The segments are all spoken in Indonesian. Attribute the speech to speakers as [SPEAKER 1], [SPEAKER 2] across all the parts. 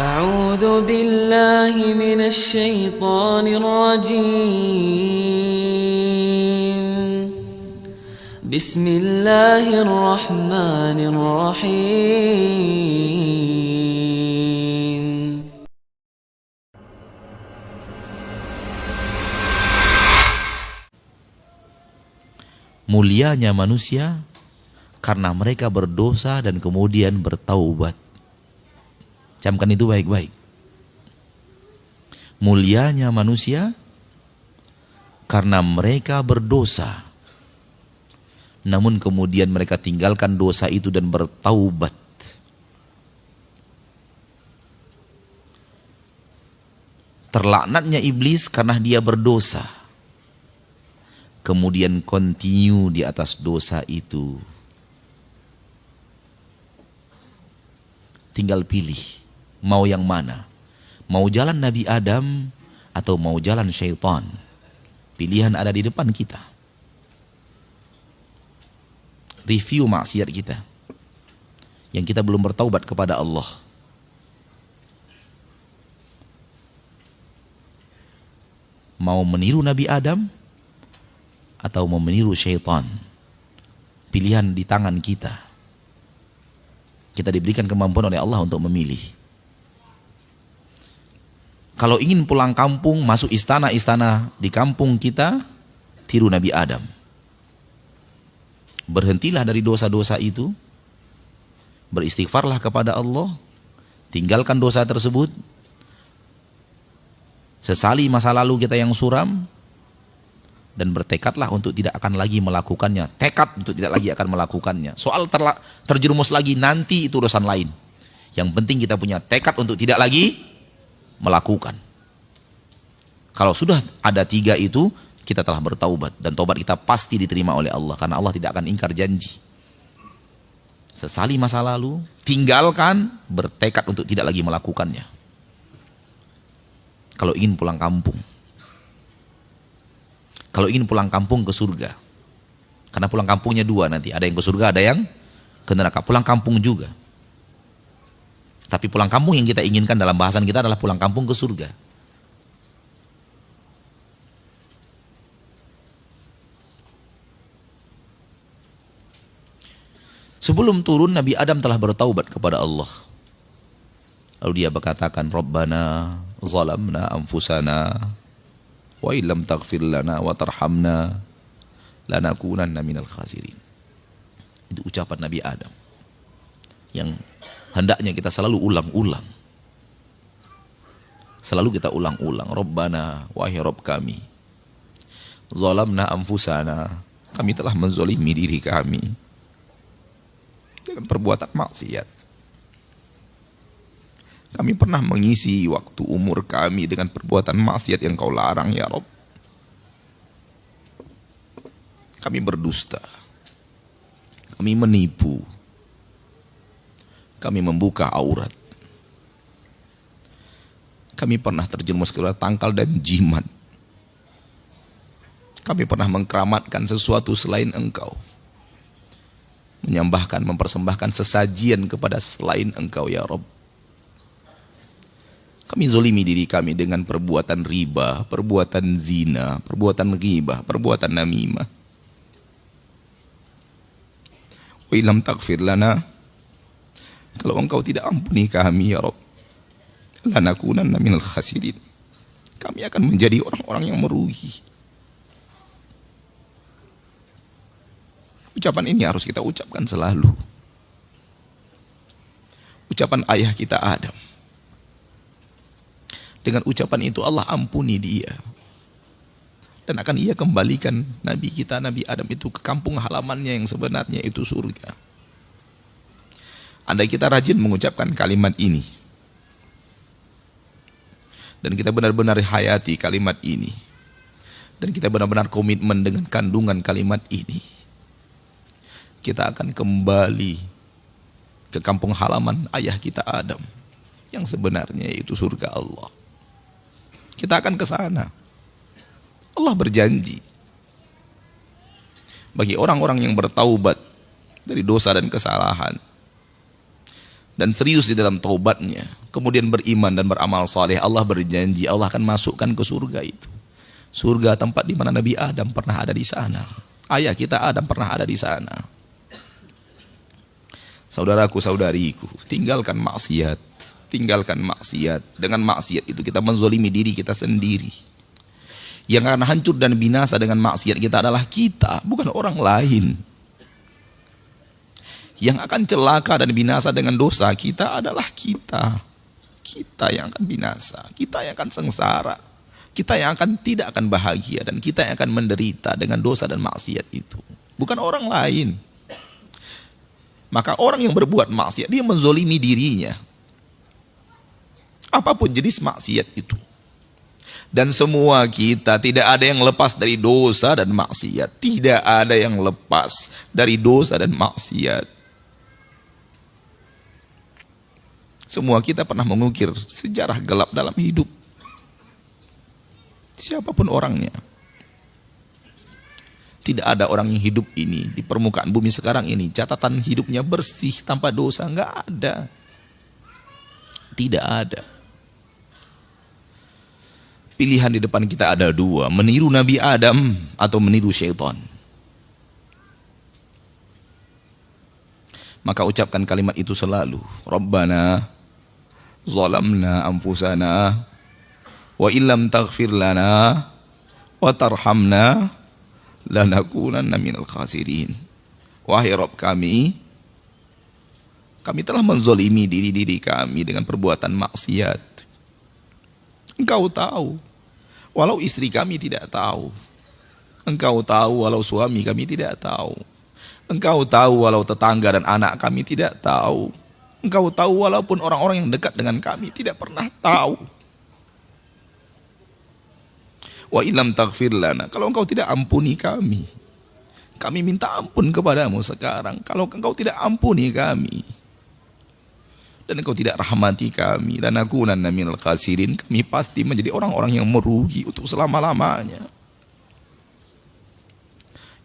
[SPEAKER 1] أعوذ بالله من الشيطان الرجيم بسم الله الرحمن الرحيم
[SPEAKER 2] Mulianya manusia karena mereka berdosa dan kemudian bertaubat. Camkan itu baik-baik. Mulianya manusia karena mereka berdosa, namun kemudian mereka tinggalkan dosa itu dan bertaubat. Terlaknatnya iblis karena dia berdosa, kemudian continue di atas dosa itu. Tinggal pilih, mau yang mana? Mau jalan Nabi Adam atau mau jalan syaitan? Pilihan ada di depan kita. Review maksiat kita yang kita belum bertaubat kepada Allah. Mau meniru Nabi Adam atau mau meniru syaitan? Pilihan di tangan kita. Kita diberikan kemampuan oleh Allah untuk memilih. Kalau ingin pulang kampung, masuk istana-istana di kampung kita, tiru Nabi Adam. Berhentilah dari dosa-dosa itu, beristighfarlah kepada Allah, tinggalkan dosa tersebut, sesali masa lalu kita yang suram, dan bertekadlah untuk tidak akan lagi melakukannya. Tekad untuk tidak lagi akan melakukannya. Soal terjerumus lagi nanti itu urusan lain. Yang penting kita punya tekad untuk tidak lagi melakukan. Kalau sudah ada 3 itu, kita telah bertaubat. Dan taubat kita pasti diterima oleh Allah. Karena Allah tidak akan ingkar janji. Sesali masa lalu, tinggalkan, bertekad untuk tidak lagi melakukannya. Kalau ingin pulang kampung. Kalau ingin pulang kampung ke surga. Karena pulang kampungnya 2 nanti. Ada yang ke surga, ada yang ke neraka. Pulang kampung juga. Tapi pulang kampung yang kita inginkan dalam bahasan kita adalah pulang kampung ke surga. Sebelum turun, Nabi Adam telah bertaubat kepada Allah. Lalu dia berkatakan, Rabbana zalamna anfusana wa illam taghfir lana wa tarhamna lanakunanna minal khasirin. Itu ucapan Nabi Adam yang hendaknya kita selalu ulang-ulang. Selalu kita ulang-ulang. Rabbana, wahai Rabb kami, zalamna anfusana, kami telah menzalimi diri kami dengan perbuatan maksiat. Kami pernah mengisi waktu umur kami dengan perbuatan maksiat yang Kau larang, ya Rabb. Kami berdusta. Kami menipu. Kami membuka aurat. Kami pernah terjerumus ke dalam tangkal dan jimat. Kami pernah mengkeramatkan sesuatu selain Engkau. Menyembahkan, mempersembahkan sesajian kepada selain Engkau, ya Rabb. Kami zolimi diri kami dengan perbuatan riba, perbuatan zina, perbuatan ghibah, perbuatan namimah. Wa illam taghfir lana, kalau Engkau tidak ampuni kami, ya Rabb, lanakunanna minal khasirin, kami akan menjadi orang-orang yang merugi. Ucapan ini harus kita ucapkan selalu. Ucapan ayah kita Adam. Dengan ucapan itu Allah ampuni dia. Dan akan ia kembalikan Nabi kita, Nabi Adam itu ke kampung halamannya yang sebenarnya itu surga. Andai kita rajin mengucapkan kalimat ini. Dan kita benar-benar hayati kalimat ini. Dan kita benar-benar komitmen dengan kandungan kalimat ini. Kita akan kembali ke kampung halaman ayah kita Adam. Yang sebenarnya itu surga Allah. Kita akan ke sana. Allah berjanji bagi orang-orang yang bertaubat dari dosa dan kesalahan, dan serius di dalam taubatnya, kemudian beriman dan beramal saleh, Allah berjanji Allah akan masukkan ke surga itu. Surga tempat di mana Nabi Adam pernah ada di sana. Ayah kita Adam pernah ada di sana. Saudaraku, saudariku, tinggalkan maksiat. Tinggalkan maksiat. Dengan maksiat itu kita menzolimi diri kita sendiri. Yang akan hancur dan binasa dengan maksiat kita adalah kita, bukan orang lain. Yang akan celaka dan binasa dengan dosa kita adalah kita. Kita yang akan binasa, kita yang akan sengsara, kita yang tidak akan bahagia, dan kita yang akan menderita dengan dosa dan maksiat itu, bukan orang lain. Maka orang yang berbuat maksiat, dia menzolimi dirinya. Apapun jenis maksiat itu. Dan semua kita, tidak ada yang lepas dari dosa dan maksiat. Tidak ada yang lepas dari dosa dan maksiat. Semua kita pernah mengukir sejarah gelap dalam hidup. Siapapun orangnya. Tidak ada orang yang hidup ini di permukaan bumi sekarang ini catatan hidupnya bersih tanpa dosa. Enggak ada. Tidak ada. Pilihan di depan kita ada dua, meniru Nabi Adam atau meniru syaitan. Maka ucapkan kalimat itu selalu. Rabbana zalamna anfusana wa illam taghfir lana wa tarhamna lanakunanna minal khasirin. Wahai Rabb kami telah menzolimi diri kami dengan perbuatan maksiat. Engkau tahu, walau istri kami tidak tahu. Engkau tahu walau suami kami tidak tahu. Engkau tahu walau tetangga dan anak kami tidak tahu. Engkau tahu walaupun orang-orang yang dekat dengan kami tidak pernah tahu. Wa illam taghfir lana, kalau engkau tidak ampuni kami minta ampun kepadamu sekarang. Kalau engkau tidak ampuni kami dan engkau tidak rahmati kami, lanakunanna minal khasirin, kami pasti menjadi orang-orang yang merugi untuk selama-lamanya.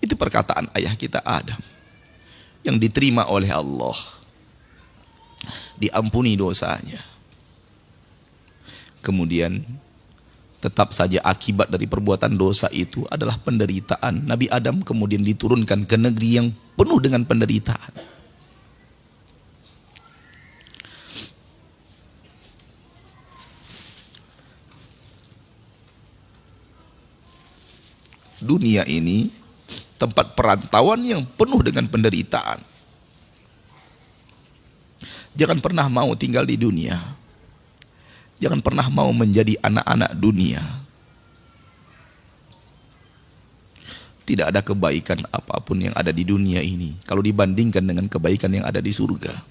[SPEAKER 2] Itu perkataan ayah kita Adam yang diterima oleh Allah, diampuni dosanya. Kemudian tetap saja akibat dari perbuatan dosa itu adalah penderitaan. Nabi Adam kemudian diturunkan ke negeri yang penuh dengan penderitaan. Dunia ini tempat perantauan yang penuh dengan penderitaan. Jangan pernah mau tinggal di dunia. Jangan pernah mau menjadi anak-anak dunia. Tidak ada kebaikan apapun yang ada di dunia ini kalau dibandingkan dengan kebaikan yang ada di surga.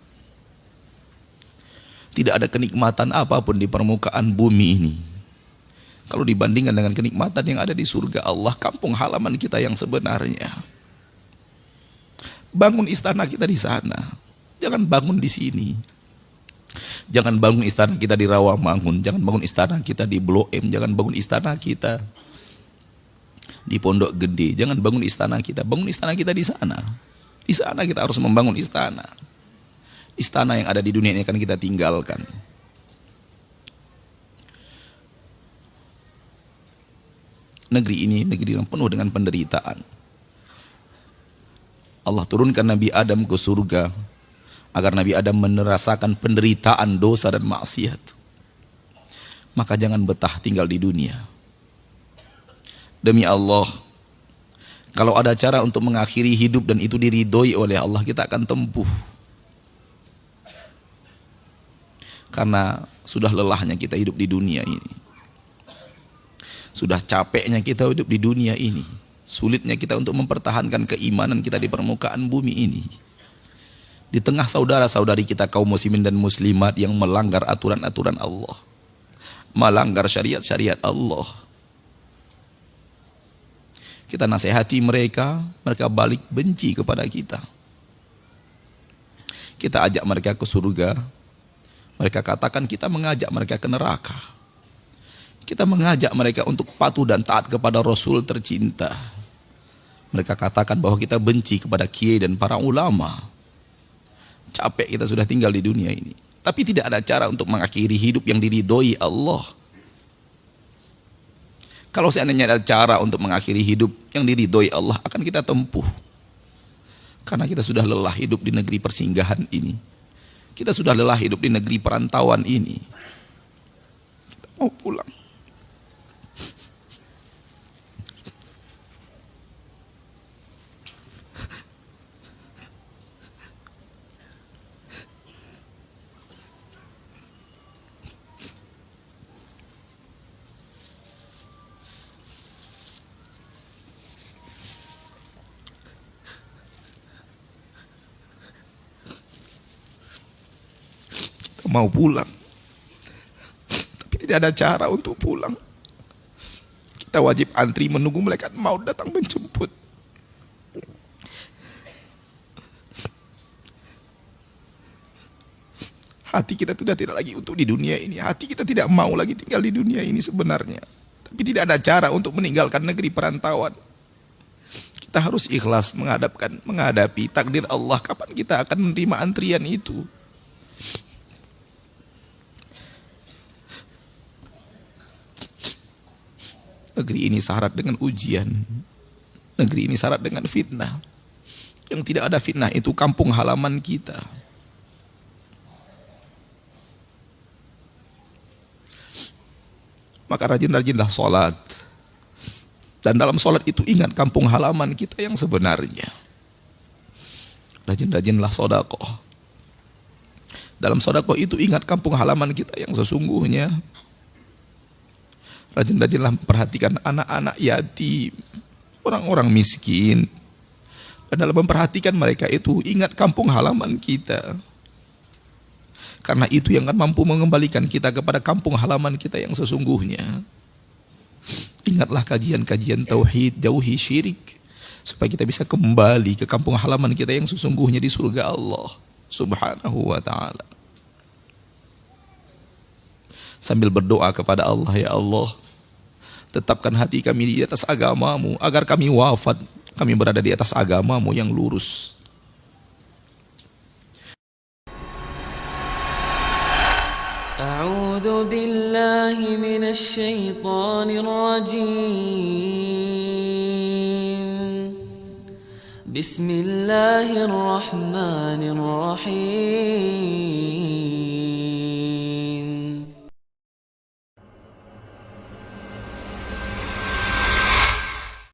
[SPEAKER 2] Tidak ada kenikmatan apapun di permukaan bumi ini kalau dibandingkan dengan kenikmatan yang ada di surga Allah, kampung halaman kita yang sebenarnya. Bangun istana kita di sana. Jangan bangun di sini. Jangan bangun istana kita di Rawamangun. Jangan bangun istana kita di Blok M. Jangan bangun istana kita di Pondok Gede. Jangan bangun istana kita. Bangun istana kita di sana. Di sana kita harus membangun istana. Istana yang ada di dunia ini akan kita tinggalkan. Negeri ini negeri yang penuh dengan penderitaan. Allah turunkan Nabi Adam ke surga agar Nabi Adam merasakan penderitaan dosa dan maksiat. Maka jangan betah tinggal di dunia. Demi Allah, kalau ada cara untuk mengakhiri hidup dan itu diridhoi oleh Allah, kita akan tempuh. Karena sudah lelahnya kita hidup di dunia ini. Sudah capeknya kita hidup di dunia ini. Sulitnya kita untuk mempertahankan keimanan kita di permukaan bumi ini. Di tengah saudara-saudari kita kaum muslimin dan muslimat yang melanggar aturan-aturan Allah. Melanggar syariat-syariat Allah. Kita nasihati mereka, mereka balik benci kepada kita. Kita ajak mereka ke surga. Mereka katakan kita mengajak mereka ke neraka. Kita mengajak mereka untuk patuh dan taat kepada Rasul tercinta. Mereka katakan bahwa kita benci kepada kiai dan para ulama. Capek kita sudah tinggal di dunia ini. Tapi tidak ada cara untuk mengakhiri hidup yang diridhoi Allah. Kalau seandainya ada cara untuk mengakhiri hidup yang diridhoi Allah, akan kita tempuh. Karena kita sudah lelah hidup di negeri persinggahan ini. Kita sudah lelah hidup di negeri perantauan ini. Kita mau pulang. Mau pulang, tapi tidak ada cara untuk pulang. Kita wajib antri menunggu malaikat maut datang menjemput. Hati kita sudah tidak lagi untuk di dunia ini. Hati kita tidak mau lagi tinggal di dunia ini sebenarnya. Tapi tidak ada cara untuk meninggalkan negeri perantauan. Kita harus ikhlas menghadapi takdir Allah kapan kita akan menerima antrian itu. Negeri ini syarat dengan ujian. Negeri ini syarat dengan fitnah. Yang tidak ada fitnah itu kampung halaman kita. Maka rajin-rajinlah sholat. Dan dalam sholat itu ingat kampung halaman kita yang sebenarnya. Rajin-rajinlah sedekah. Dalam sedekah itu ingat kampung halaman kita yang sesungguhnya. Rajin-rajinlah memperhatikan anak-anak yatim, orang-orang miskin. Dan dalam memperhatikan mereka itu, ingat kampung halaman kita. Karena itu yang akan mampu mengembalikan kita kepada kampung halaman kita yang sesungguhnya. Ingatlah kajian-kajian tauhid, jauhi syirik. Supaya kita bisa kembali ke kampung halaman kita yang sesungguhnya di surga Allah Subhanahu wa ta'ala. Sambil berdoa kepada Allah, ya Allah, tetapkan hati kami di atas agamamu, agar kami wafat, kami berada di atas agamamu yang lurus.
[SPEAKER 1] A'udzu billahi minasy syaithanir rajim. Bismillahirrahmanirrahim.